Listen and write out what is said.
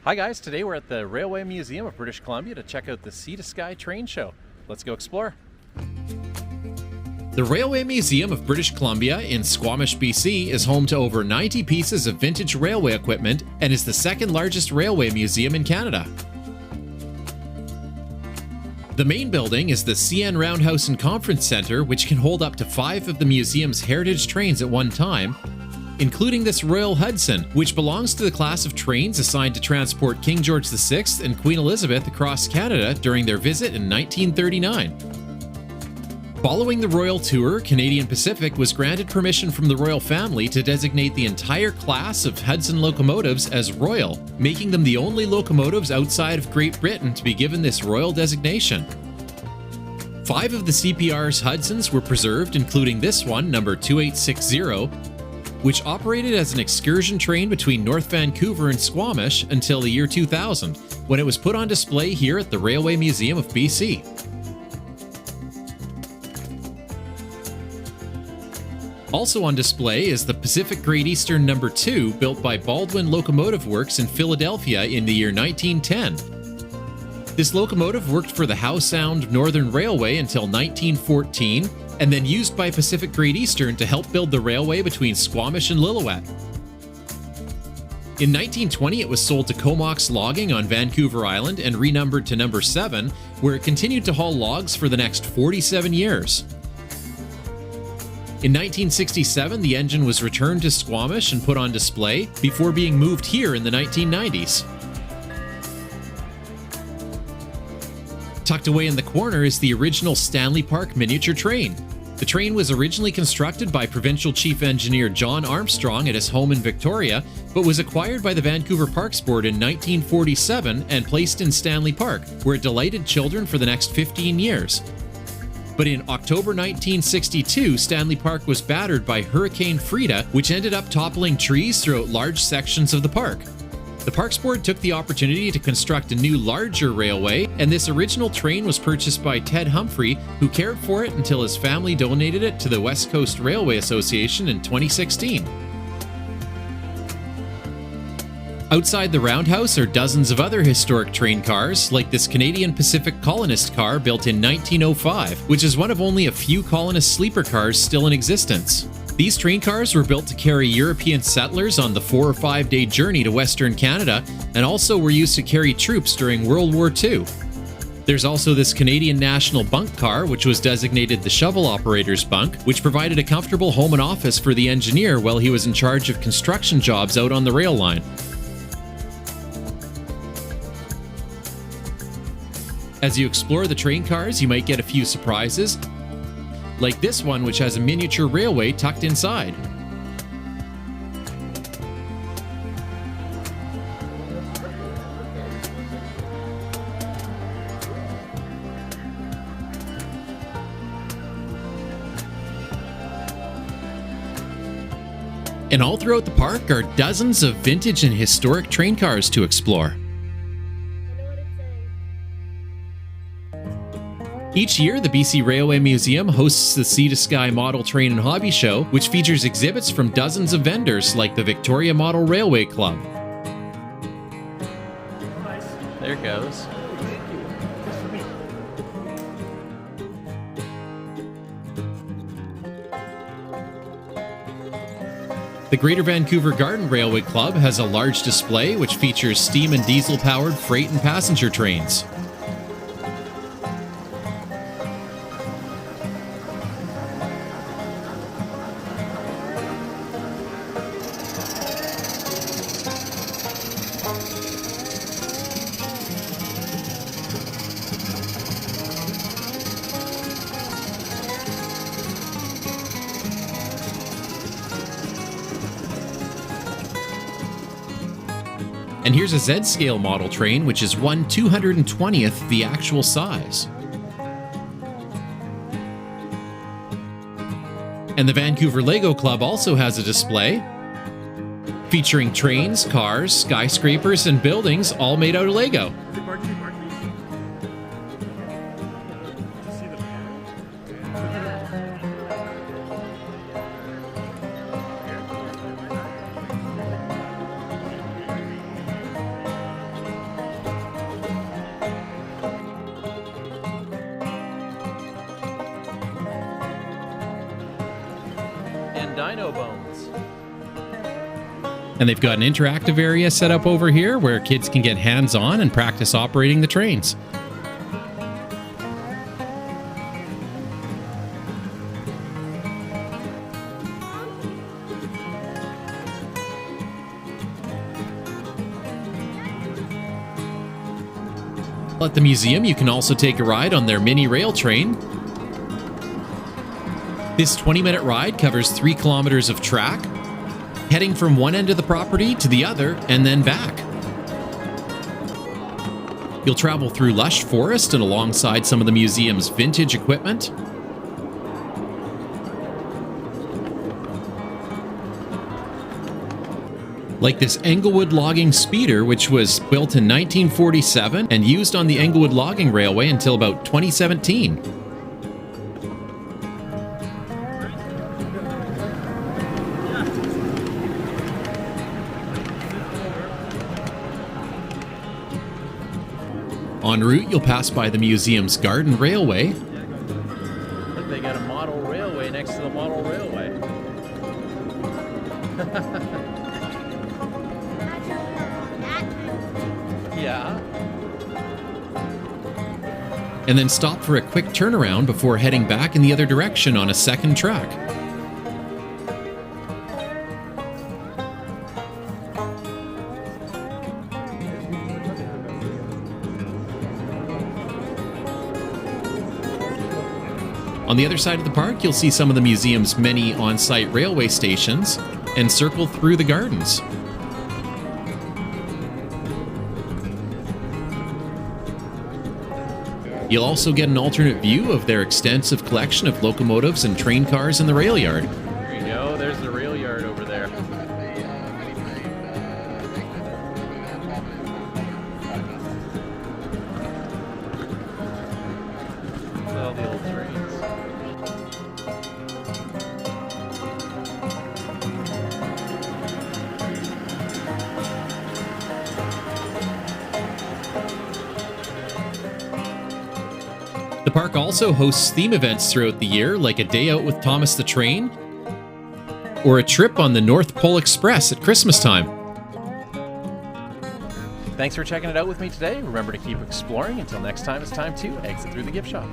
Hi guys, today we're at the Railway Museum of British Columbia to check out the Sea to Sky train show. Let's go explore. The Railway Museum of British Columbia in Squamish, BC is home to over 90 pieces of vintage railway equipment and is the second largest railway museum in Canada. The main building is the CN Roundhouse and Conference Centre, which can hold up to 5 of the museum's heritage trains at one time, including this Royal Hudson, which belongs to the class of trains assigned to transport King George VI and Queen Elizabeth across Canada during their visit in 1939. Following the Royal Tour, Canadian Pacific was granted permission from the royal family to designate the entire class of Hudson locomotives as royal, making them the only locomotives outside of Great Britain to be given this royal designation. 5 of the CPR's Hudsons were preserved, including this one, number 2860, which operated as an excursion train between North Vancouver and Squamish until the year 2000, when it was put on display here at the Railway Museum of BC. Also on display is the Pacific Great Eastern No. 2, built by Baldwin Locomotive Works in Philadelphia in the year 1910. This locomotive worked for the Howe Sound Northern Railway until 1914, and then used by Pacific Great Eastern to help build the railway between Squamish and Lillooet. In 1920, it was sold to Comox Logging on Vancouver Island and renumbered to No. 7, where it continued to haul logs for the next 47 years. In 1967, the engine was returned to Squamish and put on display before being moved here in the 1990s. Tucked away in the corner is the original Stanley Park miniature train. The train was originally constructed by Provincial Chief Engineer John Armstrong at his home in Victoria, but was acquired by the Vancouver Parks Board in 1947 and placed in Stanley Park, where it delighted children for the next 15 years. But in October 1962, Stanley Park was battered by Hurricane Frida, which ended up toppling trees throughout large sections of the park. The Parks Board took the opportunity to construct a new, larger railway, and this original train was purchased by Ted Humphrey, who cared for it until his family donated it to the West Coast Railway Association in 2016. Outside the roundhouse are dozens of other historic train cars, like this Canadian Pacific Colonist car built in 1905, which is one of only a few colonist sleeper cars still in existence. These train cars were built to carry European settlers on the 4 or 5 day journey to Western Canada, and also were used to carry troops during World War II. There's also this Canadian National bunk car, which was designated the shovel operator's bunk, which provided a comfortable home and office for the engineer while he was in charge of construction jobs out on the rail line. As you explore the train cars, you might get a few surprises, like this one, which has a miniature railway tucked inside. And all throughout the park are dozens of vintage and historic train cars to explore. Each year, the BC Railway Museum hosts the Sea to Sky Model Train and Hobby Show, which features exhibits from dozens of vendors like the Victoria Model Railway Club. There it goes. The Greater Vancouver Garden Railway Club has a large display which features steam and diesel-powered freight and passenger trains. And here's a Z-scale model train, which is 1/220th the actual size. And the Vancouver Lego Club also has a display featuring trains, cars, skyscrapers, and buildings all made out of Lego. dino bones. And they've got an interactive area set up over here where kids can get hands-on and practice operating the trains. At the museum, you can also take a ride on their mini rail train. This 20-minute ride covers 3 kilometers of track, heading from one end of the property to the other and then back. You'll travel through lush forest and alongside some of the museum's vintage equipment. Like this Englewood logging speeder, which was built in 1947 and used on the Englewood logging railway until about 2017. En route, you'll pass by the museum's garden railway. Look, they got a model railway next to the model railway. Yeah. And then stop for a quick turnaround before heading back in the other direction on a second track. On the other side of the park, you'll see some of the museum's many on-site railway stations and circle through the gardens. You'll also get an alternate view of their extensive collection of locomotives and train cars in the rail yard. There you go. There's the rail yard over there. All the old trains. The park also hosts theme events throughout the year, like a day out with Thomas the Train, or a trip on the North Pole Express at Christmas time. Thanks for checking it out with me today. Remember to keep exploring. Until next time, it's time to exit through the gift shop.